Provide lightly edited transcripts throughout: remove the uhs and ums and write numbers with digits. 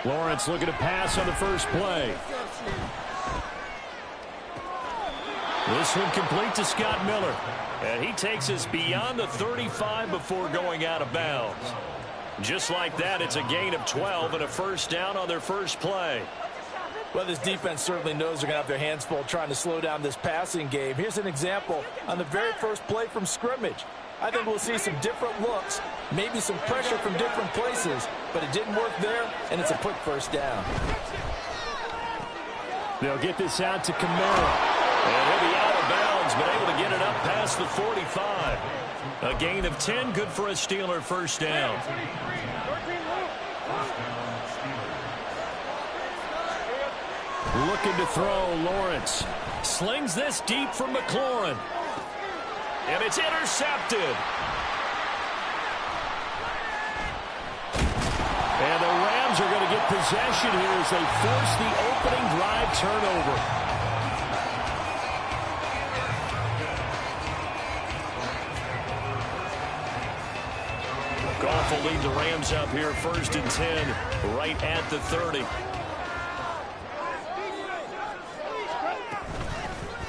Lawrence looking to pass on the first play. This one complete to Scott Miller. And he takes us beyond the 35 before going out of bounds. Just like that, it's a gain of 12 and a first down on their first play. Well, this defense certainly knows they're going to have their hands full trying to slow down this passing game. Here's an example on the very first play from scrimmage. I think we'll see some different looks, maybe some pressure from different places, but it didn't work there, and it's a quick first down. They'll get this out to Kamara. And he'll be out of bounds, but able to get it up past the 45. A gain of 10, good for a Steeler first down. Looking to throw, Lawrence. Slings this deep from McLaurin. And it's intercepted. And the Rams are going to get possession here as they force the opening drive turnover. Goff will lead the Rams up here, 1st and 10, right at the 30.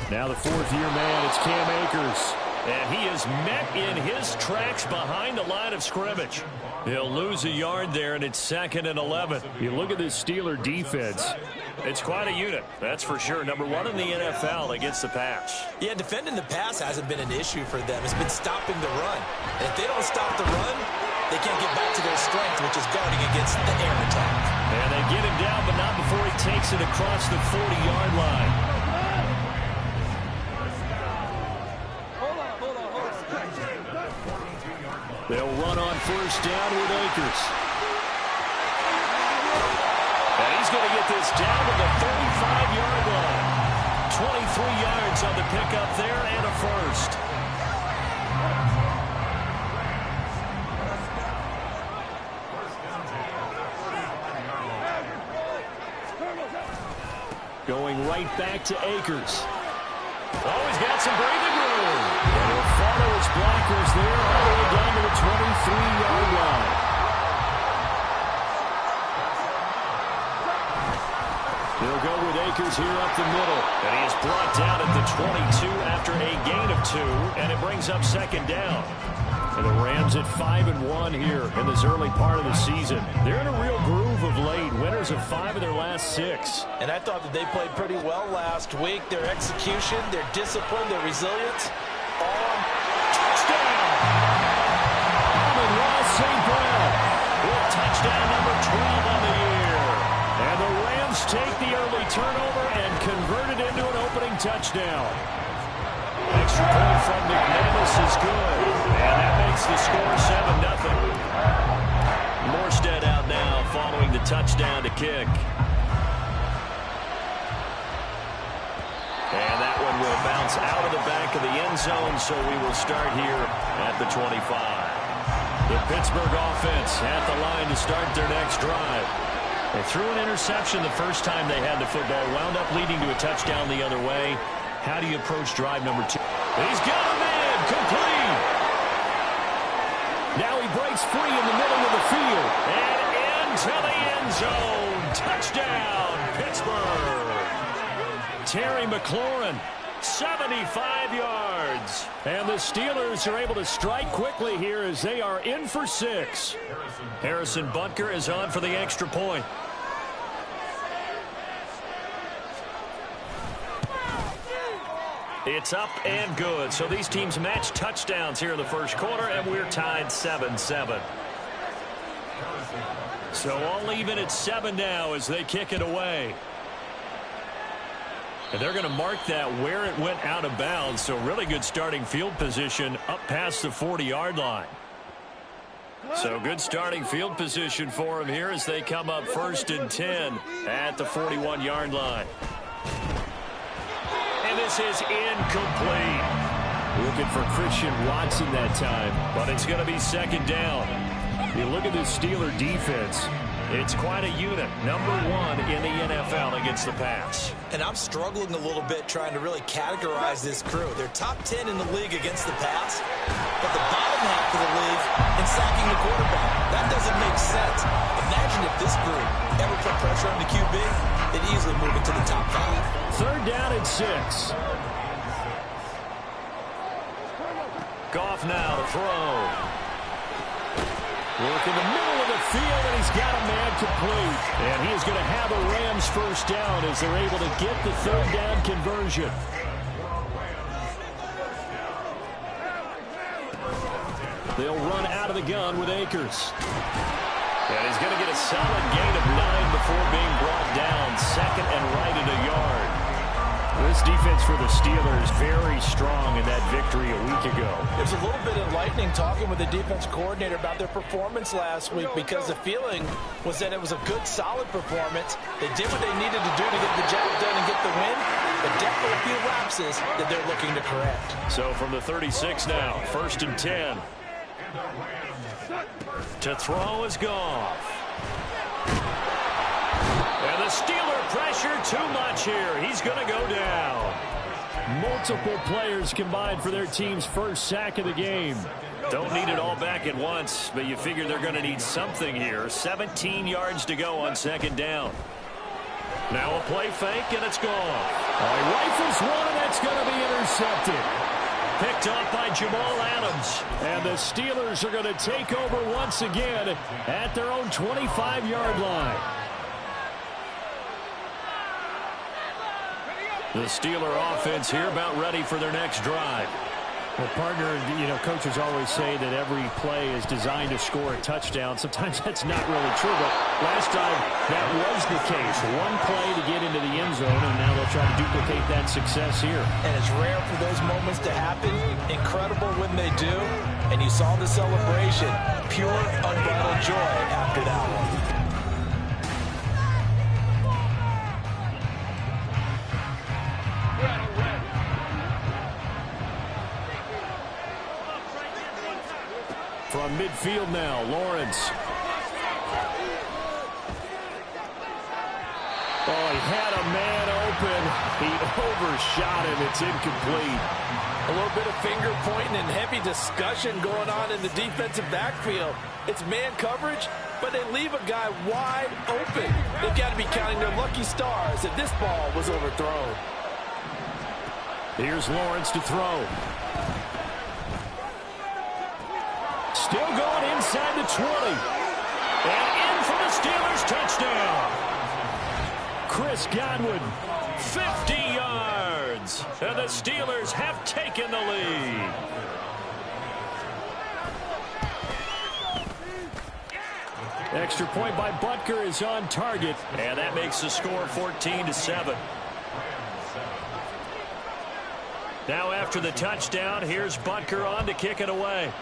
Now the 4th-year man, it's Cam Akers. And he is met in his tracks behind the line of scrimmage. He'll lose a yard there, and it's 2nd and 11. You look at this Steeler defense. It's quite a unit, that's for sure. Number 1 in the NFL against the pass. Yeah, defending the pass hasn't been an issue for them. It's been stopping the run. And if they don't stop the run, they can't get back to their strength, which is guarding against the air attack. And they get him down, but not before he takes it across the 40-yard line. They'll run on first down with Akers. And he's going to get this down to the 35-yard line. 23 yards on the pickup there and a first. Going right back to Akers. Oh, he's got some breathing room. And he'll follow his blockers there all the way down to the 23-yard line. They'll go with Akers here up the middle. And he is brought down at the 22 after a gain of 2. And it brings up 2nd down. And the Rams at 5-1 here in this early part of the season. They're in a real groove of late. Winners of 5 of their last 6. And I thought that they played pretty well last week. Their execution, their discipline, their resilience, all touchdown. Amon-Ra St. Brown with touchdown number 12 on the year. And the Rams take the early turnover and convert it into an opening touchdown. Extra point from McManus is good. And that makes the score 7-0. Morstead out now following the touchdown to kick. And that one will bounce out of the back of the end zone, so we will start here at the 25. The Pittsburgh offense at the line to start their next drive. They threw an interception the first time they had the football, wound up leading to a touchdown the other way. How do you approach drive number 2? He's got him in, complete. Now he breaks free in the middle of the field. And into the end zone. Touchdown, Pittsburgh. Terry McLaurin, 75 yards. And the Steelers are able to strike quickly here as they are in for 6. Harrison Butker is on for the extra point. It's up and good. So these teams match touchdowns here in the first quarter, and we're tied 7-7. So all even at 7 now as they kick it away. And they're going to mark that where it went out of bounds. So really good starting field position up past the 40-yard line. So good starting field position for them here as they come up 1st and 10 at the 41-yard line. And this is incomplete. Looking for Christian Watson that time, but it's going to be 2nd down. You look at this Steeler defense. It's quite a unit. Number 1 in the NFL against the pass. And I'm struggling a little bit trying to really categorize this crew. They're top 10 in the league against the pass, but the bottom half of the league in sacking the quarterback. That doesn't make sense. Imagine if this group ever put 6. Goff now to throw. Work in the middle of the field, and he's got a man complete. And he is going to have a Rams first down as they're able to get the third down conversion. They'll run out of the gun with Akers. And he's going to get a solid gain of 9 before being brought down. Second and right in a yard. This defense for the Steelers very strong in that victory a week ago. It was a little bit enlightening talking with the defense coordinator about their performance last week, because the feeling was that it was a good, solid performance. They did what they needed to do to get the job done and get the win, but definitely a few lapses that they're looking to correct. So from the 36 now, 1st and 10. To throw is Goff. And the Steeler pressure too much here. He's going to go down. Multiple players combined for their team's first sack of the game. Don't need it all back at once, but you figure they're going to need something here. 17 yards to go on 2nd down. Now a play fake, and it's gone. He rifles one, and that's going to be intercepted. Picked off by Jamal Adams. And the Steelers are going to take over once again at their own 25-yard line. The Steeler offense here about ready for their next drive. Well, partner, coaches always say that every play is designed to score a touchdown. Sometimes that's not really true, but last time that was the case. One play to get into the end zone, and now they'll try to duplicate that success here. And it's rare for those moments to happen. Incredible when they do. And you saw the celebration. Pure, unbridled joy after that one. From midfield now, Lawrence. Oh, he had a man open. He overshot him. It's incomplete. A little bit of finger pointing and heavy discussion going on in the defensive backfield. It's man coverage, but they leave a guy wide open. They've got to be counting their lucky stars that this ball was overthrown. Here's Lawrence to throw. Still going inside the 20. And in for the Steelers touchdown. Chris Godwin, 50 yards. And the Steelers have taken the lead. Extra point by Butker is on target. And that makes the score 14-7. Now after the touchdown, here's Butker on to kick it away.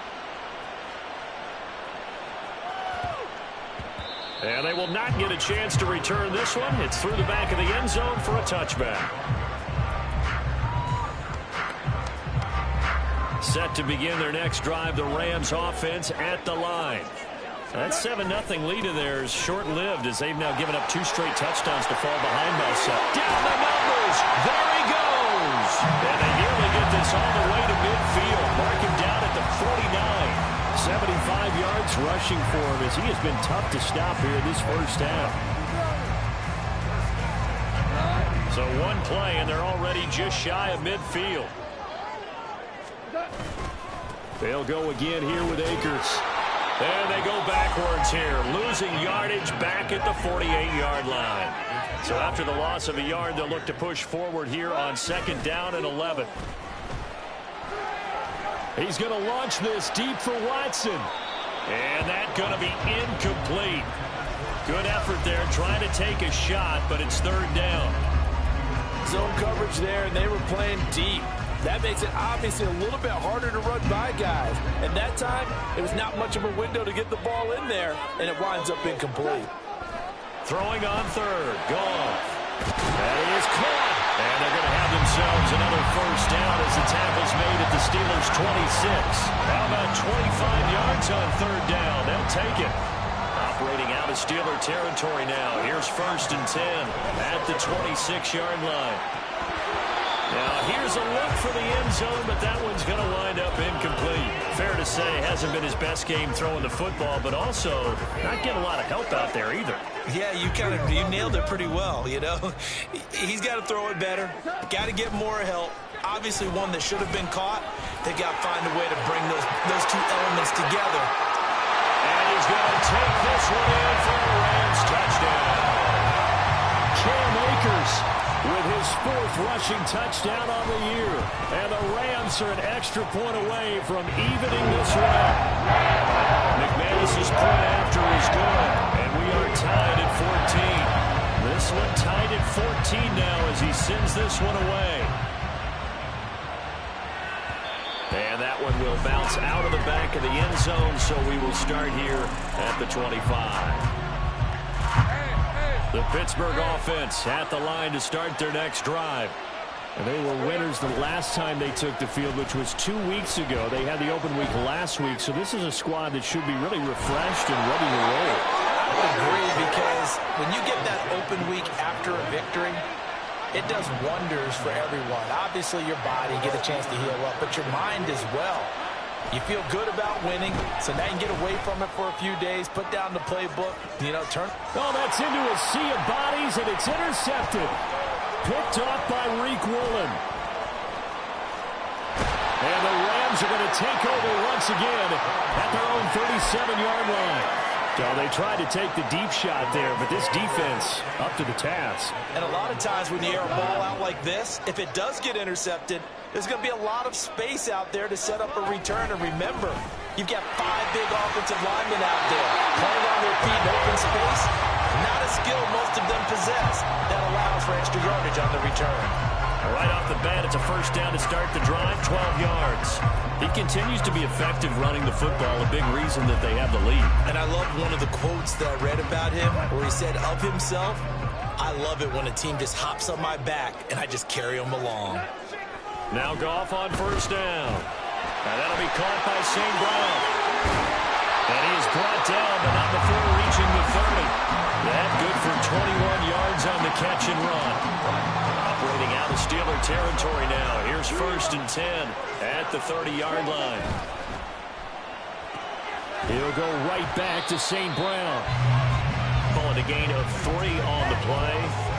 And they will not get a chance to return this one. It's through the back of the end zone for a touchback. Set to begin their next drive, the Rams offense at the line. That 7-0 lead of theirs short-lived as they've now given up 2 straight touchdowns to fall behind by 7. Down the numbers. There he goes. And they nearly get this all the way to midfield. Mark him down at the 49. 75 yards rushing for him as he has been tough to stop here this first half. So one play and they're already just shy of midfield. They'll go again here with Akers. And they go backwards here, losing yardage back at the 48-yard line. So after the loss of a yard, they'll look to push forward here on 2nd down and 11. He's going to launch this deep for Watson. And that's going to be incomplete. Good effort there trying to take a shot, but it's 3rd down. Zone coverage there, and they were playing deep. That makes it obviously a little bit harder to run by guys. And that time, it was not much of a window to get the ball in there, and it winds up incomplete. Throwing on 3rd. Goff. That is caught. And they're going to have themselves another first down as the tackle's made at the Steelers' 26. How about 25 yards on 3rd down? They'll take it. Operating out of Steeler territory now. Here's 1st and 10 at the 26-yard line. Now here's a look for the end zone, but that one's going to wind up incomplete. Fair to say, hasn't been his best game throwing the football, but also not getting a lot of help out there either. Yeah, you nailed it pretty well, you know. He's got to throw it better, got to get more help. Obviously one that should have been caught. They got to find a way to bring those two elements together. And he's going to take this one in for a Rams touchdown. Cam Akers with his 4th rushing touchdown on the year. And the Rams are an extra point away from evening this one. McManus's point after is good. And we are tied at 14. This one tied at 14 now as he sends this one away. And that one will bounce out of the back of the end zone, so we will start here at the 25. The Pittsburgh offense at the line to start their next drive. And they were winners the last time they took the field, which was 2 weeks ago. They had the open week last week, so this is a squad that should be really refreshed and ready to roll. I would agree, because when you get that open week after a victory, it does wonders for everyone. Obviously, your body, get a chance to heal up, but your mind as well. You feel good about winning, so now you can get away from it for a few days, put down the playbook, turn. Oh, that's into a sea of bodies, and it's intercepted. Picked off by Reek Woolen. And the Rams are going to take over once again at their own 37-yard line. So they tried to take the deep shot there, but this defense up to the task. And a lot of times when you air a ball out like this, if it does get intercepted, there's going to be a lot of space out there to set up a return. And remember, you've got 5 big offensive linemen out there playing on their feet in open space. Not a skill most of them possess. That allows for extra yardage on the return. Right off the bat, it's a first down to start the drive, 12 yards. He continues to be effective running the football, a big reason that they have the lead. And I love one of the quotes that I read about him where he said of himself, I love it when a team just hops on my back and I just carry them along. Now Goff on first down. And that'll be caught by St. Brown. And he is brought down, but not before reaching the 30. That good for 21 yards on the catch and run. Operating out of Steeler territory now. Here's 1st and 10 at the 30-yard line. He'll go right back to St. Brown. Calling a gain of 3 on the play,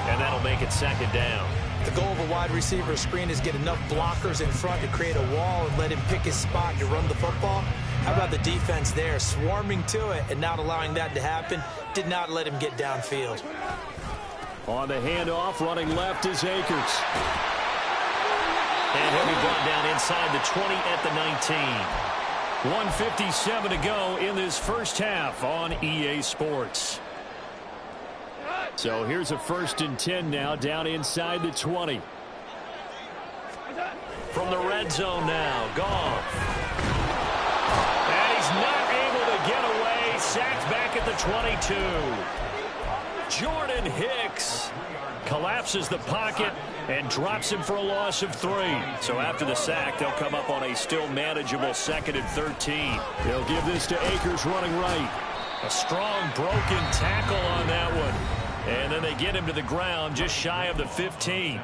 and that'll make it 2nd down. The goal of a wide receiver screen is get enough blockers in front to create a wall and let him pick his spot to run the football. How about the defense there, swarming to it and not allowing that to happen? Did not let him get downfield. On the handoff, running left is Akers. And he'll be brought down inside the 20 at the 19. 1:57 to go in this first half on EA Sports. So here's a 1st and 10 now, down inside the 20. From the red zone now, Goff. And he's not able to get away. Sacked back at the 22. Jordan Hicks collapses the pocket and drops him for a loss of 3. So after the sack, they'll come up on a still manageable 2nd and 13. They'll give this to Akers running right. A strong broken tackle on that one. And then they get him to the ground just shy of the 15.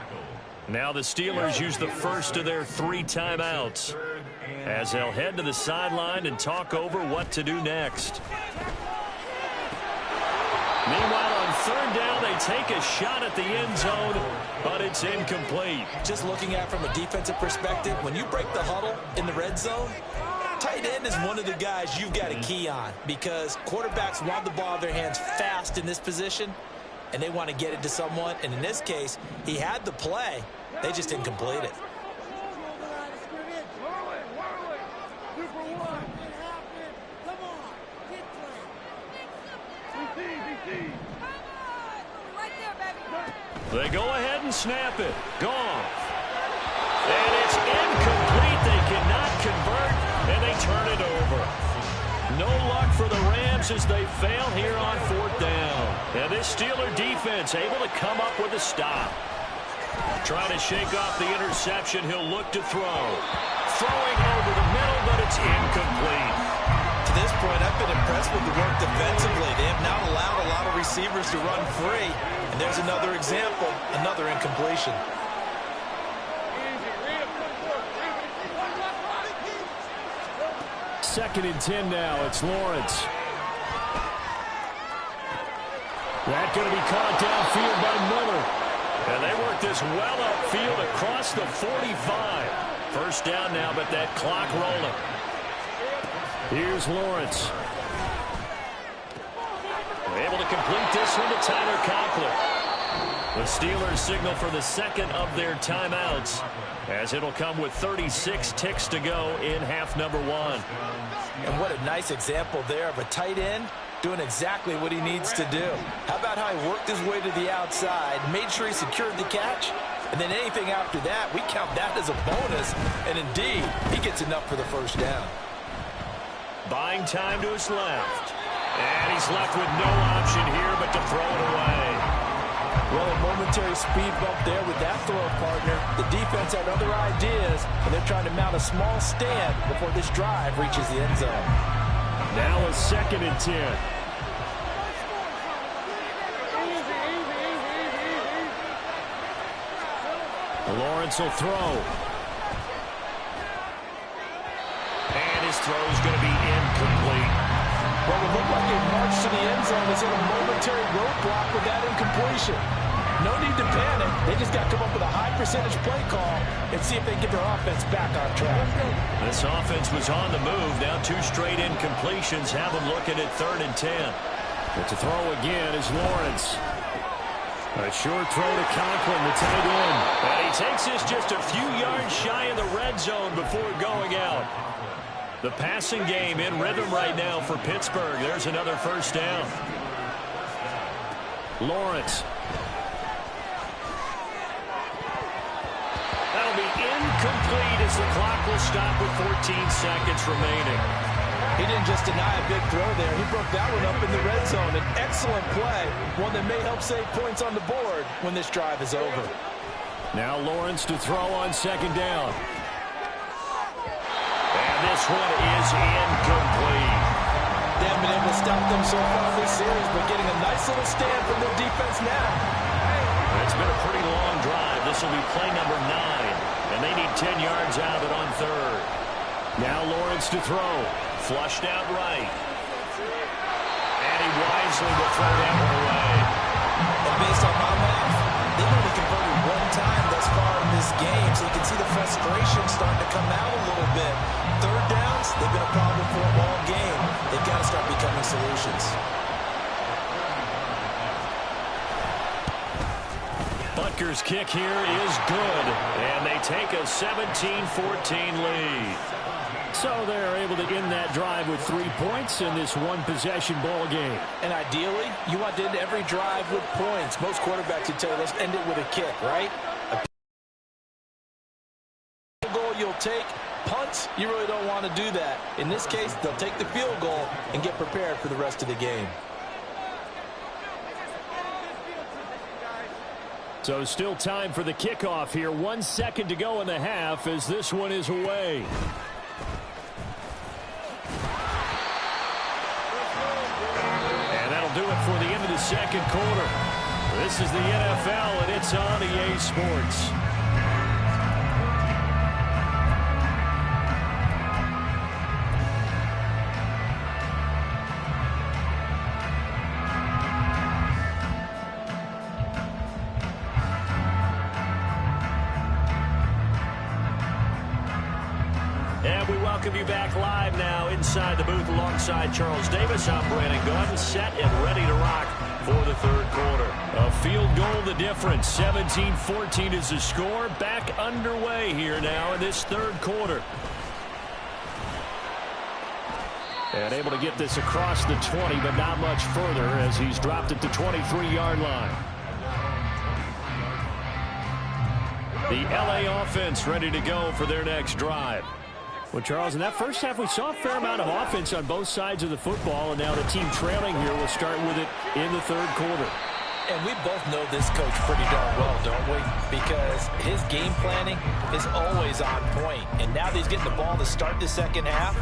Now the Steelers use the first of their 3 timeouts as they'll head to the sideline and talk over what to do next. Meanwhile, on 3rd down, they take a shot at the end zone, but it's incomplete. Just looking at it from a defensive perspective, when you break the huddle in the red zone, tight end is one of the guys you've got to key on because quarterbacks want the ball in their hands fast in this position, and they want to get it to someone. And in this case, he had the play. They just didn't complete it. They go ahead and snap it. Gone. And it's incomplete. They cannot convert, and they turn it over. No luck for the Rams as they fail here on 4th down. And this Steeler defense able to come up with a stop. Trying to shake off the interception. He'll look to throw. Throwing over the middle, but it's incomplete. To this point, I've been impressed with the work defensively. They have not allowed a lot of receivers to run free. And there's another example, another incompletion. 2nd and 10 now. It's Lawrence. That's going to be caught downfield by Miller. And they work this well upfield across the 45. First down now, but that clock rolling. Here's Lawrence. Able to complete this one to Tyler Conklin. The Steelers signal for the second of their timeouts, as it'll come with 36 ticks to go in half number 1. And what a nice example there of a tight end doing exactly what he needs to do. How about how he worked his way to the outside, made sure he secured the catch, and then anything after that, we count that as a bonus, and indeed, he gets enough for the first down. Buying time to his left. And he's left with no option here but to throw it away. Well, a momentary speed bump there with that throw, partner. The defense had other ideas, and they're trying to mount a small stand before this drive reaches the end zone. Now a 2nd and 10. Lawrence will throw. And his throw is going to be incomplete. Well, it looked like it marched to the end zone. It's in a momentary roadblock with that incompletion. No need to panic. They just got to come up with a high percentage play call and see if they can get their offense back on track. This offense was on the move. Now 2 straight incompletions have them looking at 3rd and 10. But to throw again is Lawrence. A short throw to Conklin, the tight end. And he takes this just a few yards shy of the red zone before going out. The passing game in rhythm right now for Pittsburgh. There's another first down. Lawrence. That'll be incomplete as the clock will stop with 14 seconds remaining. He didn't just deny a big throw there. He broke that one up in the red zone. An excellent play, one that may help save points on the board when this drive is over. Now Lawrence to throw on 2nd down. This one is incomplete. They haven't been able to stop them so far this series, but getting a nice little stand from their defense now. It's been a pretty long drive. This will be play number 9, and they need 10 yards out of it on 3rd. Now Lawrence to throw. Flushed out right. And he wisely will throw that one away. And based on my math, they've only converted 1 time thus far in this game, so you can see the frustration starting to come out a little bit. 3rd downs, they've been a problem for them all game. They've got to start becoming solutions. Butker's kick here is good, and they take a 17-14 lead. So they're able to end that drive with 3 points in this one-possession ball game. And ideally, you want to end every drive with points. Most quarterbacks would tell you, let's end it with a kick, right? A goal you'll take. Punts, you really don't want to do that. In this case, they'll take the field goal and get prepared for the rest of the game. So still time for the kickoff here. 1 second to go in the half as this one is away. And that'll do it for the end of the second quarter. This is the NFL, and it's on EA Sports. And we welcome you back live now inside the booth alongside Charles Davis. I'm Brandon Gunn, set and ready to rock for the 3rd quarter. A field goal the difference. 17-14 is the score. Back underway here now in this 3rd quarter. And able to get this across the 20, but not much further as he's dropped at the 23-yard line. The LA offense ready to go for their next drive. Well, Charles, in that first half, we saw a fair amount of offense on both sides of the football, and now the team trailing here will start with it in the 3rd quarter. And we both know this coach pretty darn well, don't we? Because his game planning is always on point. And now that he's getting the ball to start the second half,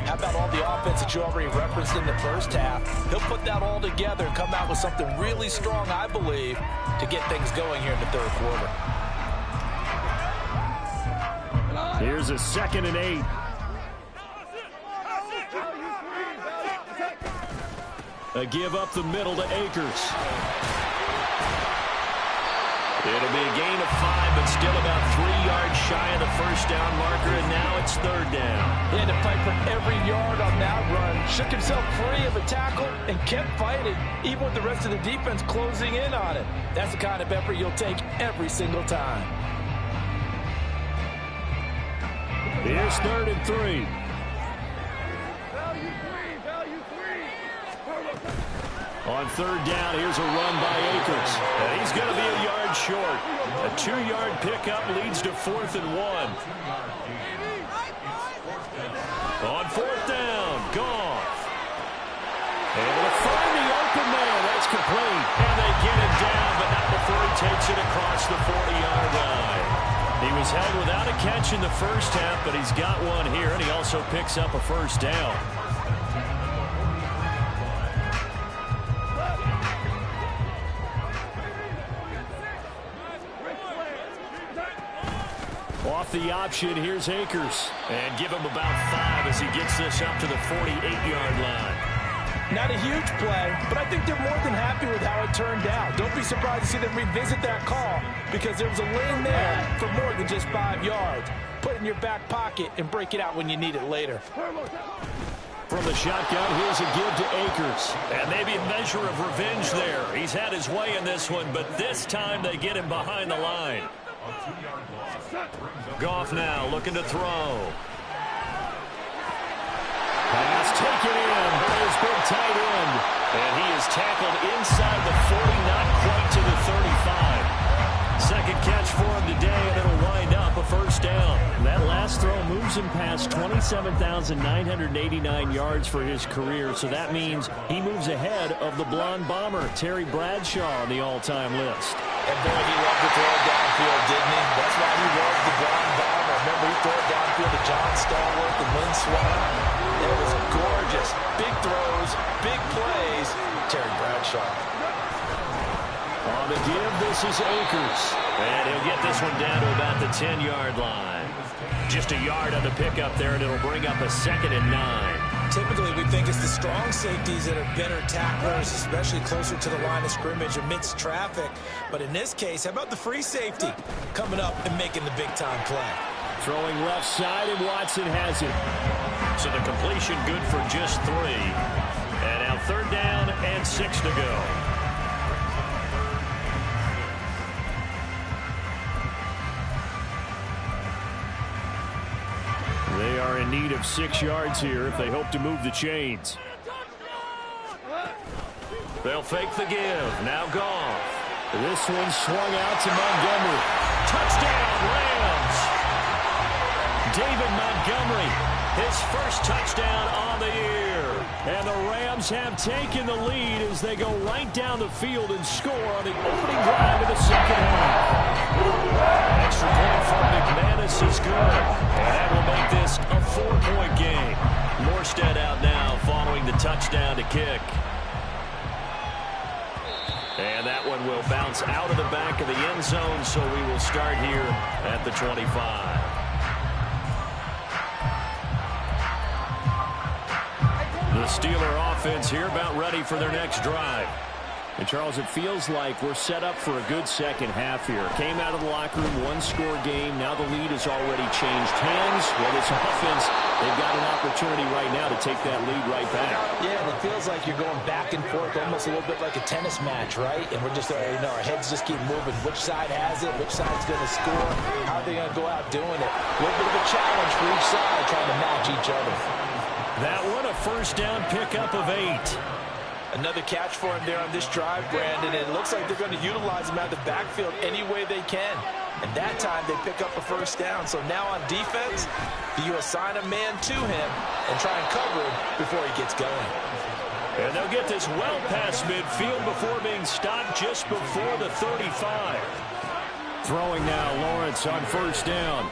how about all the offense that you already referenced in the first half? He'll put that all together and come out with something really strong, I believe, to get things going here in the 3rd quarter. Here's a 2nd and 8. A give up the middle to Akers. It'll be a gain of 5, but still about 3 yards shy of the first down marker, and now it's third down. He had to fight for every yard on that run. Shook himself free of a tackle and kept fighting, even with the rest of the defense closing in on him. That's the kind of effort you'll take every single time. Here's 3rd and 3. On 3rd down, here's a run by Akers. And he's going to be a yard short. A 2-yard pickup leads to 4th and 1. On 4th down, Goff. Able to find the open man. That's complete. And they get it down, but not before he takes it across the 40-yard line. He was held without a catch in the first half, but he's got one here, and he also picks up a first down. Off the option, here's Akers. And give him about 5 as he gets this up to the 48-yard line. Not a huge play, but I think they're more than happy with how it turned out. Don't be surprised to see them revisit that call because there was a lane there for more than just 5 yards. Put it in your back pocket and break it out when you need it later. From the shotgun, here's a give to Akers. And maybe a measure of revenge there. He's had his way in this one, but this time they get him behind the line. Goff now looking to throw. Pass taken in by his big tight end. And he is tackled inside the 40, not quite to the 35. Second catch for him today, and it'll wind up a first down. That last throw moves him past 27,989 yards for his career, so that means he moves ahead of the blonde bomber, Terry Bradshaw, on the all-time list. And boy, he loved to throw it downfield, didn't he? That's why he loved the blonde bomber. Remember, he threw it downfield to John Stallworth and Lynn Swann. It was gorgeous. Big throws, big plays. Terry Bradshaw. On the give, this is Akers. And he'll get this one down to about the 10-yard line. Just a yard on the pickup there, and it'll bring up a 2nd and 9. Typically, we think it's the strong safeties that are better tacklers, especially closer to the line of scrimmage amidst traffic. But in this case, how about the free safety coming up and making the big-time play? Throwing left side, and Watson has it. So the completion good for just 3. And now 3rd down and 6 to go. They are in need of 6 yards here if they hope to move the chains. They'll fake the give. Now Goff. This one swung out to Montgomery. Touchdown, Rams. David Montgomery, his first touchdown on the year. And the Rams have taken the lead as they go right down the field and score on the opening drive of the second half. Extra point from McManus is good. And that will make this a 4-point game. Morstead out now following the touchdown to kick. And that one will bounce out of the back of the end zone, so we will start here at the 25. The Steeler offense here about ready for their next drive. And, Charles, it feels like we're set up for a good second half here. Came out of the locker room, 1-score game. Now the lead has already changed hands. Well, this offense, they've got an opportunity right now to take that lead right back. Yeah, and it feels like you're going back and forth, almost a little bit like a tennis match, right? And we're just, our heads just keep moving. Which side has it? Which side's going to score? How are they going to go out doing it? A little bit of a challenge for each side, trying to match each other. That one, a first down pickup of 8. Another catch for him there on this drive, Brandon. And it looks like they're going to utilize him out of the backfield any way they can. And that time they pick up a first down. So now on defense, do you assign a man to him and try and cover him before he gets going? And they'll get this well past midfield before being stopped just before the 35. Throwing now, Lawrence on first down.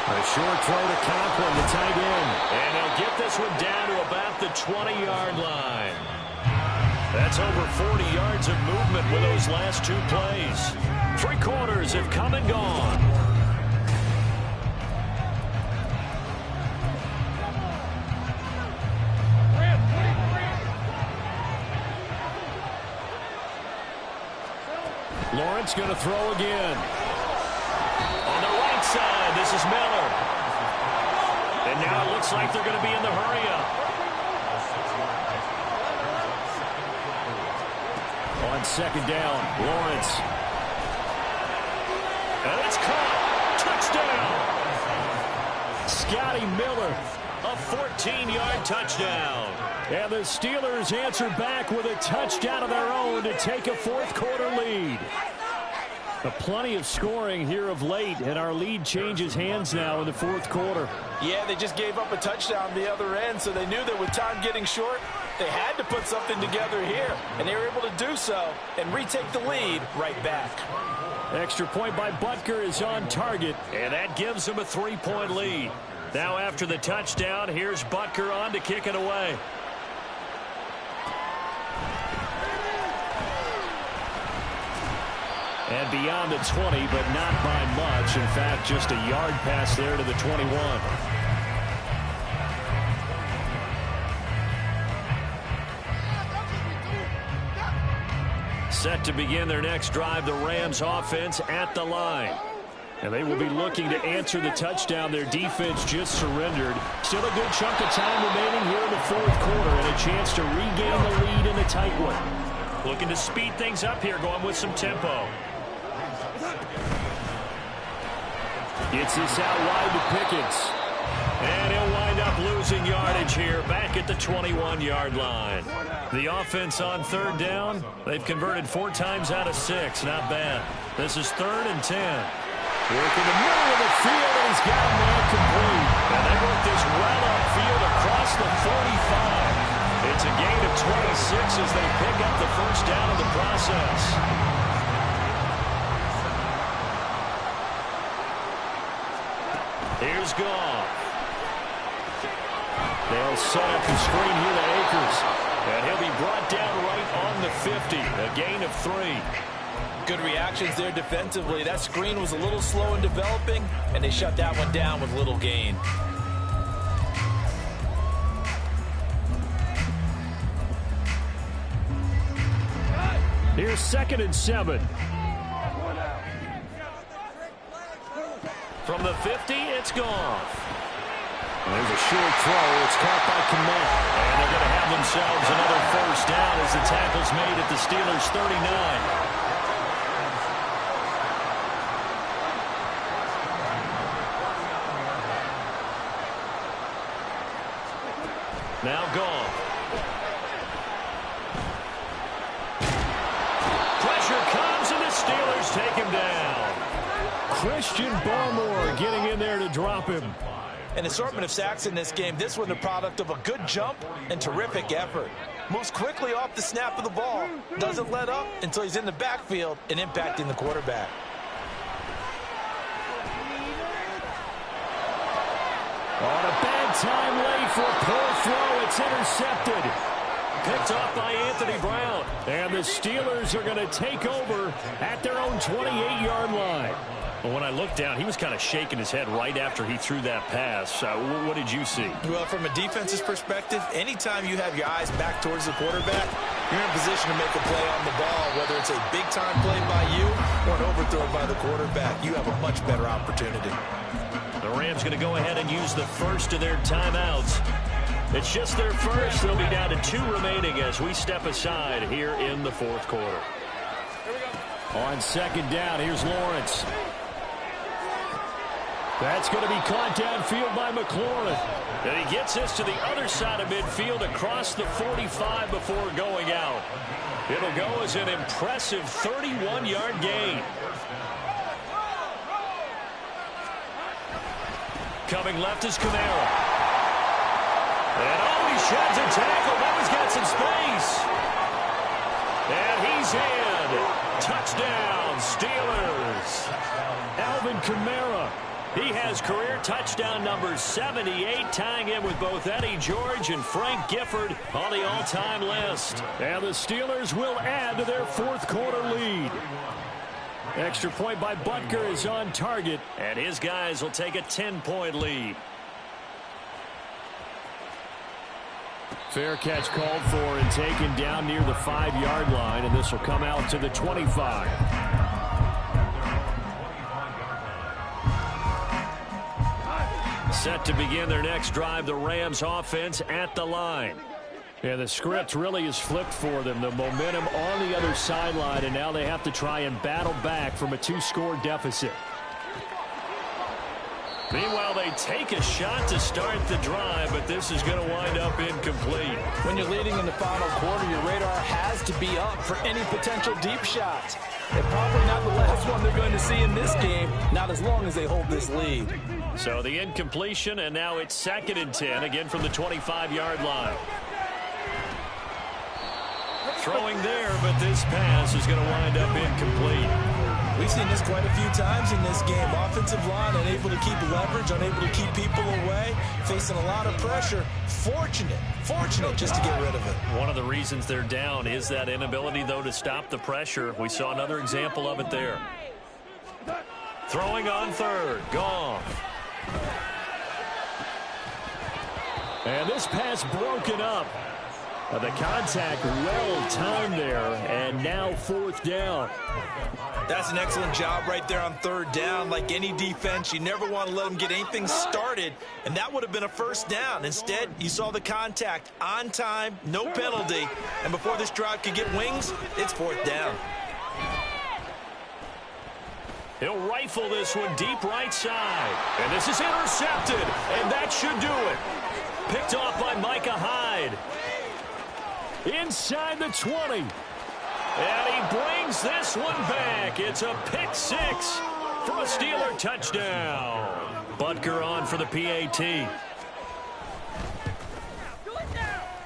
A short throw to Conklin, the tight end. And they'll get this one down to about the 20-yard line. That's over 40 yards of movement with those last 2 plays. 3 quarters have come and gone. Lawrence going to throw again. On the right side, this is Miller. And now it looks like they're going to be in the hurry-up. On second down, Lawrence. And it's caught. Touchdown. Scotty Miller, a 14-yard touchdown. And the Steelers answer back with a touchdown of their own to take a fourth-quarter lead. Plenty of scoring here of late, and our lead changes hands now in the fourth quarter. Yeah, they just gave up a touchdown the other end, so they knew that with time getting short, they had to put something together here, and they were able to do so and retake the lead right back. Extra point by Butker is on target, and that gives them a 3-point lead. Now after the touchdown, here's Butker on to kick it away. And beyond the 20, but not by much. In fact, just a yard pass there to the 21. Set to begin their next drive, the Rams offense at the line. And they will be looking to answer the touchdown their defense just surrendered. Still a good chunk of time remaining here in the fourth quarter and a chance to regain the lead in a tight one. Looking to speed things up here, going with some tempo. Gets this out wide to Pickens. And he'll wind up losing yardage here back at the 21-yard line. The offense on third down, they've converted 4 times out of 6. Not bad. This is 3rd and 10. Working the middle of the field, and he's got a man complete. And they work this well upfield across the 45. It's a gain of 26 as they pick up the first down in the process. Here's Goff. They'll set up the screen here to Akers. And he'll be brought down right on the 50. A gain of 3. Good reactions there defensively. That screen was a little slow in developing, and they shut that one down with little gain. Here's 2nd and 7. From the 50, it's Goff. There's a short throw. It's caught by Kmet. And they're going to have themselves another first down as the tackle's made at the Steelers' 39. Now Goff. Pressure comes, and the Steelers take him down. Christian Barmore getting in there to drop him. An assortment of sacks in this game. This one the product of a good jump and terrific effort. Moves quickly off the snap of the ball. Doesn't let up until he's in the backfield and impacting the quarterback. On a bad time late for a poor throw. It's intercepted. Picked off by Anthony Brown. And the Steelers are going to take over at their own 28-yard line. Well, when I looked down, he was kind of shaking his head right after he threw that pass. What did you see? Well, from a defense's perspective, anytime you have your eyes back towards the quarterback, you're in position to make a play on the ball, whether it's a big-time play by you or an overthrow by the quarterback. You have a much better opportunity. The Rams going to go ahead and use the first of their timeouts. It's just their first. They'll be down to 2 remaining as we step aside here in the fourth quarter. On second down, here's Lawrence. That's going to be caught downfield by McLaurin. And he gets this to the other side of midfield across the 45 before going out. It'll go as an impressive 31-yard gain. Coming left is Kamara. And he sheds a tackle. Now he's got some space. And he's in. Touchdown, Steelers. Alvin Kamara. He has career touchdown number 78, tying in with both Eddie George and Frank Gifford on the all-time list. And the Steelers will add to their fourth quarter lead. Extra point by Butker is on target, and his guys will take a 10-point lead. Fair catch called for and taken down near the 5-yard line, and this will come out to the 25. Set to begin their next drive, the Rams offense at the line. And the script really is flipped for them. The momentum on the other sideline, and now they have to try and battle back from a 2-score deficit. Meanwhile, they take a shot to start the drive, but this is going to wind up incomplete. When you're leading in the final quarter, your radar has to be up for any potential deep shots. And probably not the last one they're going to see in this game, not as long as they hold this lead. So the incompletion, and now it's 2nd and 10, again from the 25-yard line. Throwing there, but this pass is going to wind up incomplete. We've seen this quite a few times in this game. Offensive line unable to keep leverage, unable to keep people away, facing a lot of pressure. Fortunate just to get rid of it. One of the reasons they're down is that inability, though, to stop the pressure. We saw another example of it there. Throwing on 3rd, Goff. And this pass broken up. The contact well-timed there, and now 4th down. That's an excellent job right there on 3rd down. Like any defense, you never want to let them get anything started, and that would have been a 1st down. Instead, you saw the contact on time, no penalty, and before this drive could get wings, it's 4th down. He'll rifle this one deep right side, and this is intercepted, and that should do it. Picked off by Micah Hyde. Inside the 20. And he brings this one back. It's a pick 6 for a Steeler touchdown. Butker on for the PAT.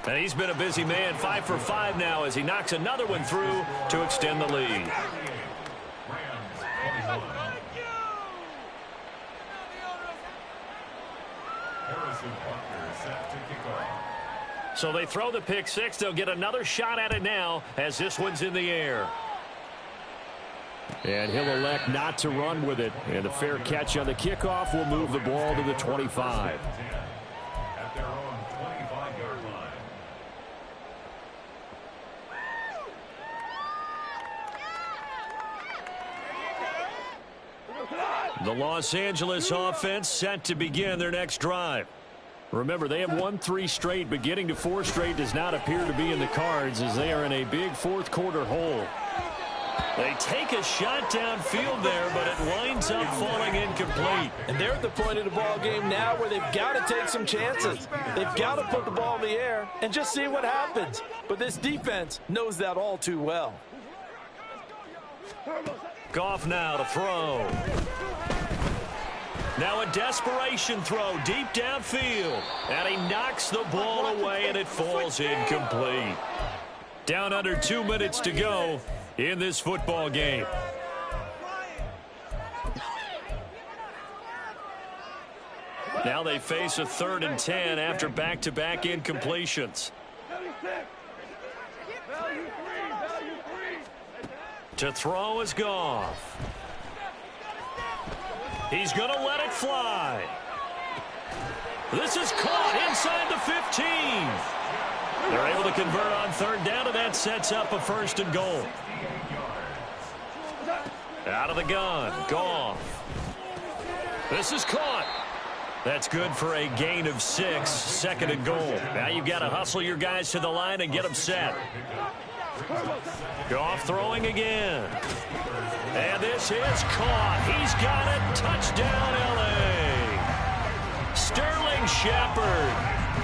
And he's been a busy man, 5 for 5 now as he knocks another one through to extend the lead. So they throw the pick 6. They'll get another shot at it now as this one's in the air. And he'll elect not to run with it. And the fair catch on the kickoff will move the ball to the 25. At their own 25-yard line. The Los Angeles offense set to begin their next drive. Remember, they have won 3 straight, but getting to 4 straight does not appear to be in the cards as they are in a big 4th quarter hole. They take a shot downfield there, but it winds up falling incomplete. And they're at the point of the ball game now where they've got to take some chances. They've got to put the ball in the air and just see what happens. But this defense knows that all too well. Goff now to throw. Now a desperation throw deep downfield. And he knocks the ball away, and it falls incomplete. Down under 2 minutes to go in this football game. Now they face a 3rd and 10 after back-to-back incompletions. To throw is Goff. He's going to let it fly. This is caught inside the 15. They're able to convert on 3rd down, and that sets up a 1st and goal. Out of the gun, Goff. This is caught. That's good for a gain of 6, 2nd and goal. Now you've got to hustle your guys to the line and get them set. Goff throwing again. And this is caught. He's got it. Touchdown, L.A. Sterling Shepard.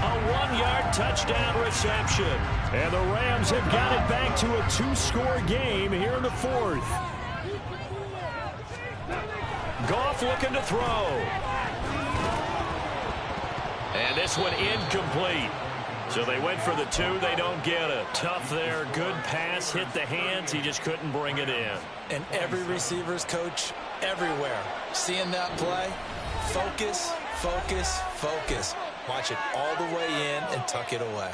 A 1-yard touchdown reception. And the Rams have got it back to a 2-score game here in the 4th. Goff looking to throw. And this one incomplete. So they went for the 2. They don't get it. Tough there. Good pass. Hit the hands. He just couldn't bring it in. And every receiver's coach everywhere. Seeing that play, focus, focus, focus. Watch it all the way in and tuck it away.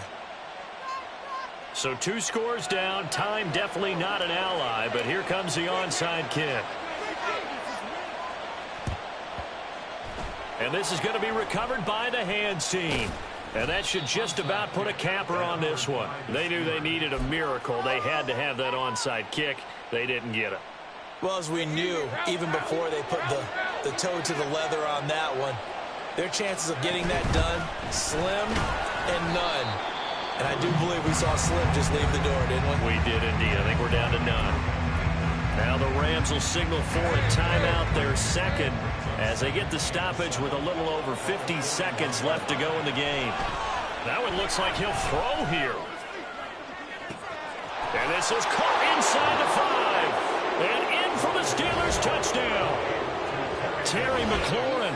So 2 scores down. Time definitely not an ally, but here comes the onside kick. And this is going to be recovered by the hands team. And that should just about put a capper on this one. They knew they needed a miracle. They had to have that onside kick. They didn't get it. Well, as we knew, even before they put the toe to the leather on that one, Their chances of getting that done, slim and none. And I do believe we saw Slim just leave the door, didn't we? We did indeed. I think we're down to none. Now the Rams will signal for a timeout, their second, as they get the stoppage with a little over 50 seconds left to go in the game. Now it looks like he'll throw here. And this is caught inside the 5. And in for the Steelers touchdown. Terry McLaurin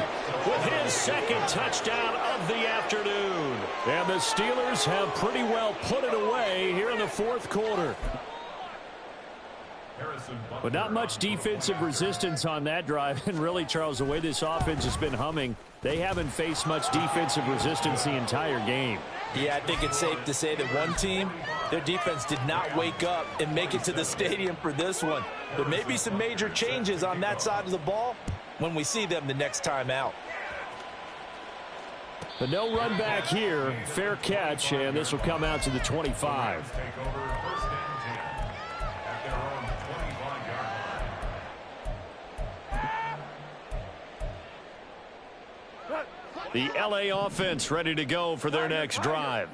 with his second touchdown of the afternoon. And the Steelers have pretty well put it away here in the fourth quarter. But not much defensive resistance on that drive. And really, Charles, the way this offense has been humming, they haven't faced much defensive resistance the entire game. Yeah, I think it's safe to say that one team, their defense did not wake up and make it to the stadium for this one. There may be some major changes on that side of the ball when we see them the next time out. But no run back here. Fair catch, and this will come out to the 25. The LA offense ready to go for their next drive.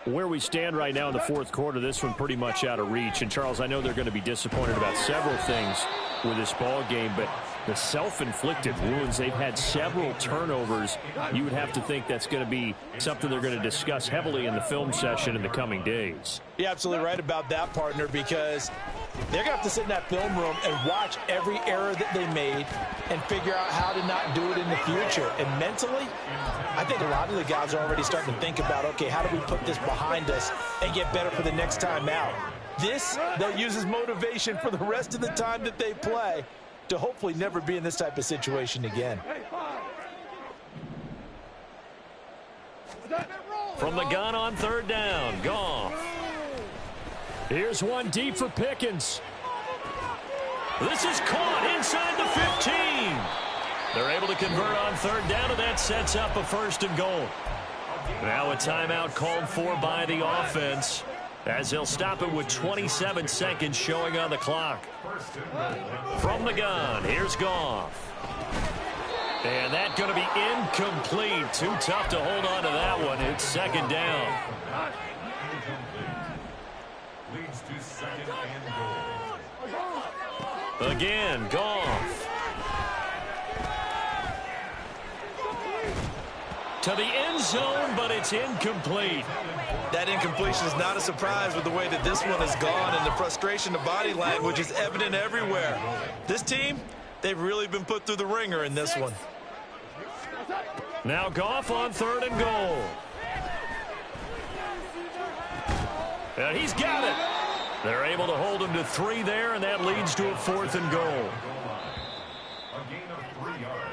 Where we stand right now in the fourth quarter, this one pretty much out of reach. And, Charles, I know they're going to be disappointed about several things with this ball game, but the self-inflicted wounds, they've had several turnovers. You would have to think that's going to be something they're going to discuss heavily in the film session in the coming days. You're absolutely right about that, partner, because they're going to have to sit in that film room and watch every error that they made and figure out how to not do it in the future. And mentally, I think a lot of the guys are already starting to think about, okay, how do we put this behind us and get better for the next time out? This, they'll use as motivation for the rest of the time that they play to hopefully never be in this type of situation again. From the gun on third down, Goff. Here's one deep for Pickens. This is caught inside the 15. They're able to convert on third down, and that sets up a first and goal. Now a timeout called for by the offense, as they'll stop it with 27 seconds showing on the clock. From the gun, here's Goff. And that's going to be incomplete. Too tough to hold on to that one. It's second down. Leads to second and goal. Again, Goff. To the end zone, but it's incomplete. That incompletion is not a surprise with the way that this one has gone, and the frustration of body language is evident everywhere. This team, they've really been put through the ringer in this one. Now Goff on third and goal. And he's got it. They're able to hold him to 3 there, and that leads to a fourth and goal. A gain of 3 yards.